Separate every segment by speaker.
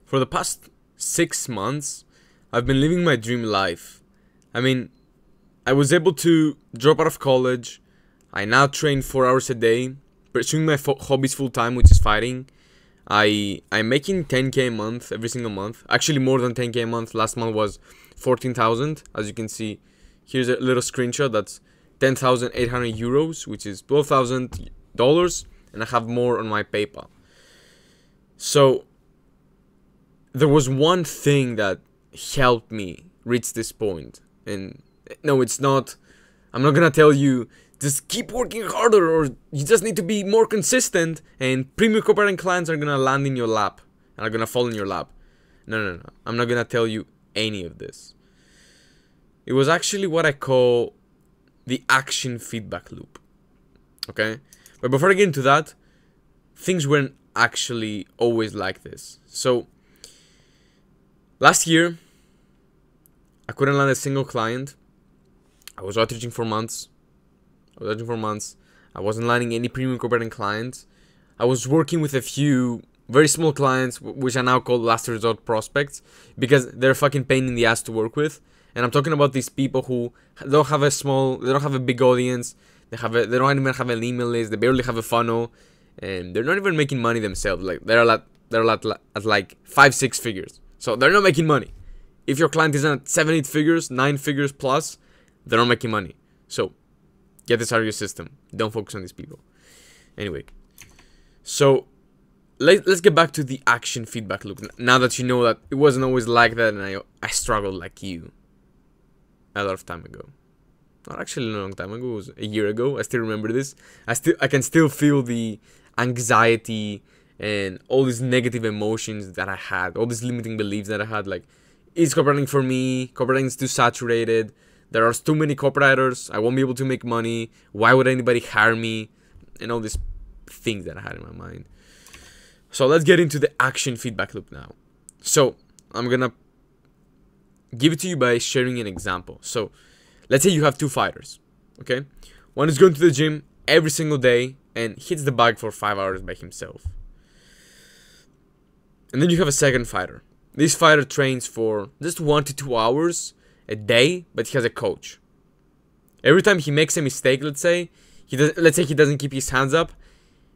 Speaker 1: For the past 6 months, I've been living my dream life. I mean, I was able to drop out of college. I now train 4 hours a day, pursuing my hobbies full time, which is fighting. I'm making 10k a month every single month. Actually, more than 10k a month. Last month was 14,000. As you can see, here's a little screenshot. That's 10,800 euros, which is $12,000, and I have more on my PayPal. So there was one thing that helped me reach this point, and no, it's not. I'm not gonna tell you just keep working harder, or you just need to be more consistent and premium copywriting clients are gonna land in your lap and are gonna fall in your lap. No. I'm not gonna tell you any of this. It was actually what I call the action feedback loop. Okay? But before I get into that, things weren't actually always like this. So last year, I couldn't land a single client. I was outreaching for months. I wasn't landing any premium copywriting clients. I was working with a few very small clients, which I now call last resort prospects, because they're a fucking pain in the ass to work with. And I'm talking about these people who don't have a big audience. They don't even have an email list. They barely have a funnel, and they're not even making money themselves. Like they're at like 5-6 figures. So they're not making money. If your client isn't at 7-8 figures, 9 figures plus, they're not making money. So get this out of your system. Don't focus on these people. Anyway, so let's get back to the action feedback loop. Now that you know that it wasn't always like that, and I struggled like you a lot of time ago. Not actually a long time ago. It was a year ago. I still remember this. I can still feel the anxiety and all these negative emotions that I had, all these limiting beliefs that I had. Like, is copywriting for me? Copywriting is too saturated. There are too many copywriters. I won't be able to make money. Why would anybody hire me? And all these things that I had in my mind. So let's get into the action feedback loop now. So I'm gonna give it to you by sharing an example. So let's say you have two fighters. Okay, one is going to the gym every single day and hits the bag for 5 hours by himself. And then you have a second fighter. This fighter trains for just 1 to 2 hours a day, but he has a coach. Every time he makes a mistake, let's say he doesn't keep his hands up,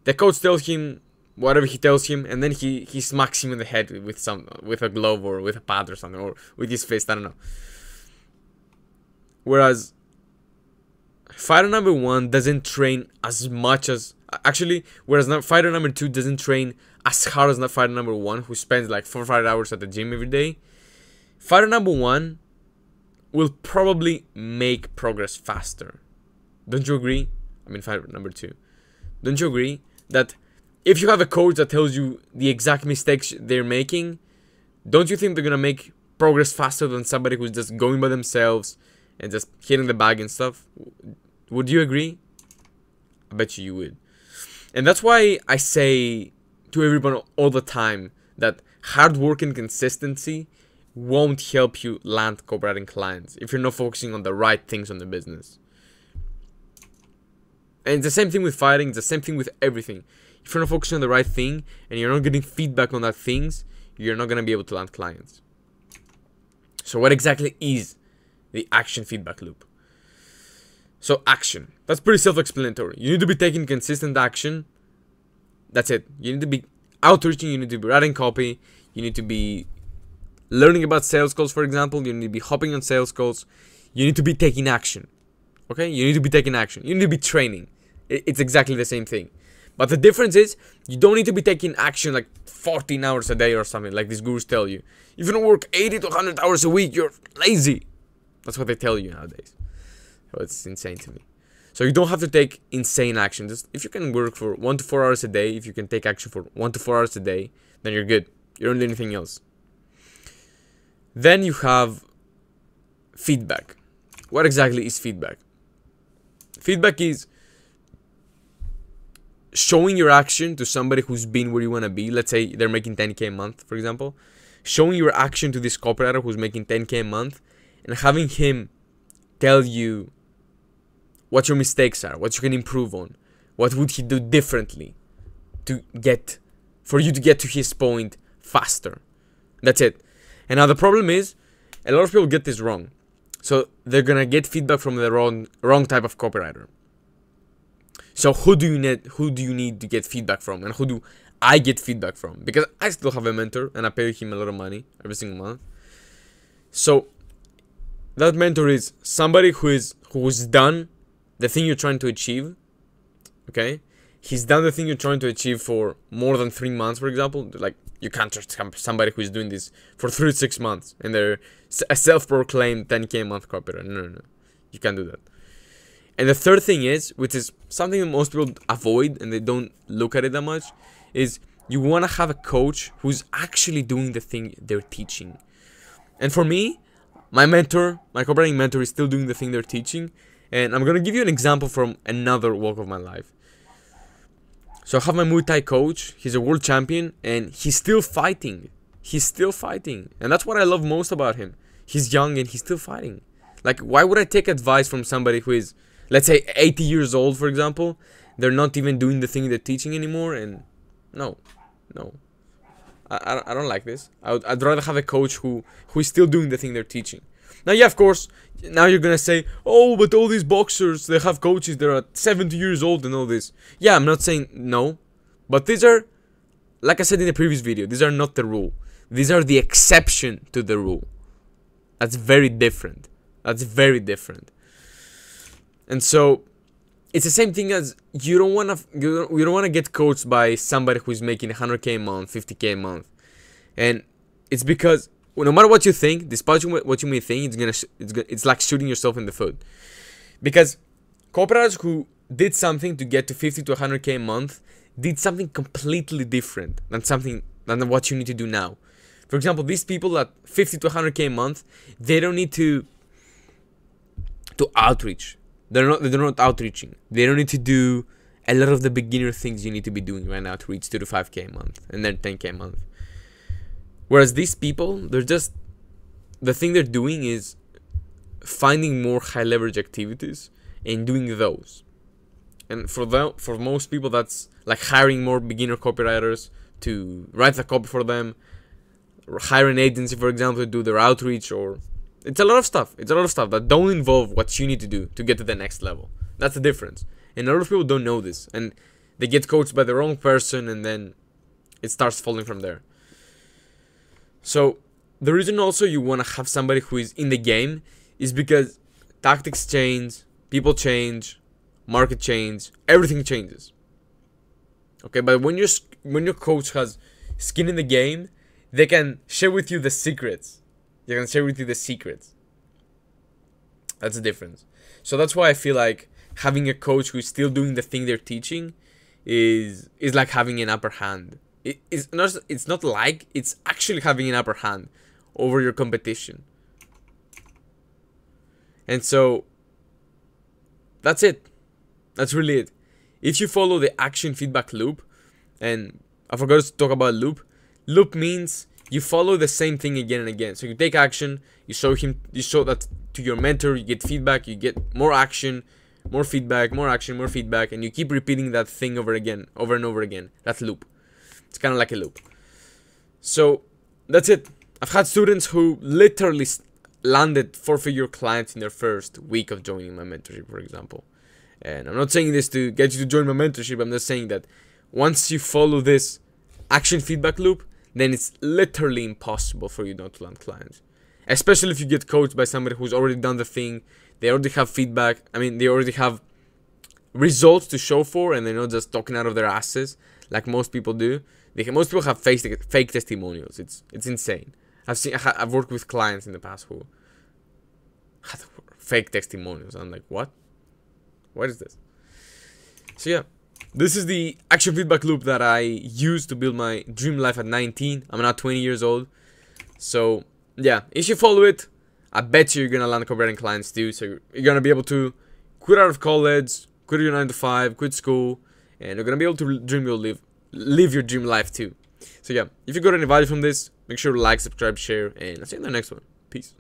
Speaker 1: the coach tells him whatever he tells him, and then he smacks him in the head with a glove or with a pad or something, or with his fist, I don't know. Whereas fighter number 1 doesn't train as much as fighter number 2 doesn't train as hard as fighter number 1, who spends like 4 or 5 hours at the gym every day. Fighter number 1 will probably make progress faster. Don't you agree? I mean, fighter number 2. Don't you agree that if you have a coach that tells you the exact mistakes they're making, don't you think they're gonna make progress faster than somebody who's just going by themselves and just hitting the bag and stuff? Would you agree? I bet you would. And that's why I say to everyone all the time that hard work and consistency won't help you land copywriting clients if you're not focusing on the right things on the business. And it's the same thing with fighting, it's the same thing with everything. If you're not focusing on the right thing and you're not getting feedback on that things, you're not going to be able to land clients. So what exactly is the action feedback loop? So action, that's pretty self-explanatory. You need to be taking consistent action. That's it. You need to be outreaching, you need to be writing copy, you need to be learning about sales calls, for example. You need to be hopping on sales calls. You need to be taking action. Okay? You need to be taking action. You need to be training. It's exactly the same thing. But the difference is, you don't need to be taking action like 14 hours a day or something, like these gurus tell you. If you don't work 80 to 100 hours a week, you're lazy. That's what they tell you nowadays. So it's insane to me. So you don't have to take insane action. Just if you can work for 1 to 4 hours a day, if you can take action for 1 to 4 hours a day, then you're good. You don't need anything else. Then you have feedback. What exactly is feedback? Feedback is showing your action to somebody who's been where you want to be. Let's say they're making 10k a month, for example. Showing your action to this copywriter who's making 10k a month and having him tell you what your mistakes are, what you can improve on, what would he do differently for you to get to his point faster. That's it. And now the problem is, a lot of people get this wrong. So they're gonna get feedback from the wrong type of copywriter. So who do you need to get feedback from, and who do I get feedback from? Because I still have a mentor and I pay him a lot of money every single month. So that mentor is somebody who's done the thing you're trying to achieve. Okay, he's done the thing you're trying to achieve for more than 3 months, for example. Like, you can't trust somebody who's doing this for 3 to 6 months and they're a self-proclaimed 10K a month copywriter. No, you can't do that. And the third thing is, which is something that most people avoid and they don't look at it that much, is you want to have a coach who's actually doing the thing they're teaching. And for me, my copywriting mentor is still doing the thing they're teaching. And I'm going to give you an example from another walk of my life. So I have my Muay Thai coach. He's a world champion and he's still fighting. And that's what I love most about him. He's young and he's still fighting. Like, why would I take advice from somebody who is, let's say, 80 years old, for example? They're not even doing the thing they're teaching anymore. And no. I don't like this. I'd rather have a coach who is still doing the thing they're teaching. Now, yeah, of course, now you're gonna say, oh, but all these boxers, they have coaches, they're 70 years old and all this. Yeah, I'm not saying no, but these are, like I said in the previous video, these are not the rule. These are the exception to the rule. That's very different. And so, it's the same thing as you don't wanna get coached by somebody who's making 100K a month, 50K a month, and it's because no matter what you think, despite what you may think, it's like shooting yourself in the foot. Because copywriters who did something to get to 50 to 100K a month did something completely different than what you need to do now. For example, these people at 50 to 100K a month, they don't need to outreach. They're not outreaching. They don't need to do a lot of the beginner things you need to be doing right now to reach 2 to 5K a month and then 10K a month. Whereas these people, the thing they're doing is finding more high leverage activities and doing those. And for most people, that's like hiring more beginner copywriters to write the copy for them, or hire an agency, for example, to do their outreach, or it's a lot of stuff. That don't involve what you need to do to get to the next level. That's the difference. And a lot of people don't know this, and they get coached by the wrong person, and then it starts falling from there. So the reason also you want to have somebody who is in the game is because tactics change, people change, market change, everything changes. Okay, but when your coach has skin in the game, they can share with you the secrets. That's the difference. So that's why I feel like having a coach who's still doing the thing they're teaching is like having an upper hand. It's actually having an upper hand over your competition. And so that's it. That's really it. If you follow the action feedback loop, and I forgot to talk about loop. Loop means you follow the same thing again and again. So you take action, you show that to your mentor, you get feedback, you get more action, more feedback, more action, more feedback, and you keep repeating that thing over and over again. That loop. It's kind of like a loop. So that's it. I've had students who literally landed 4-figure clients in their first week of joining my mentorship, for example. And I'm not saying this to get you to join my mentorship. I'm just saying that once you follow this action feedback loop, then it's literally impossible for you not to land clients. Especially if you get coached by somebody who's already done the thing. They already have feedback. They already have results to show for, and they're not just talking out of their asses like most people do. Most people have fake testimonials. It's insane. I've worked with clients in the past who had fake testimonials. I'm like, what? What is this? So yeah, this is the action feedback loop that I used to build my dream life at 19. I'm now 20 years old. So yeah, if you follow it, I bet you're gonna land copywriting clients too. So you're gonna be able to quit out of college, quit your 9 to 5, quit school, and you're gonna be able to live your dream life too. So yeah, if you got any value from this, make sure to like, subscribe, share, and I'll see you in the next one. Peace.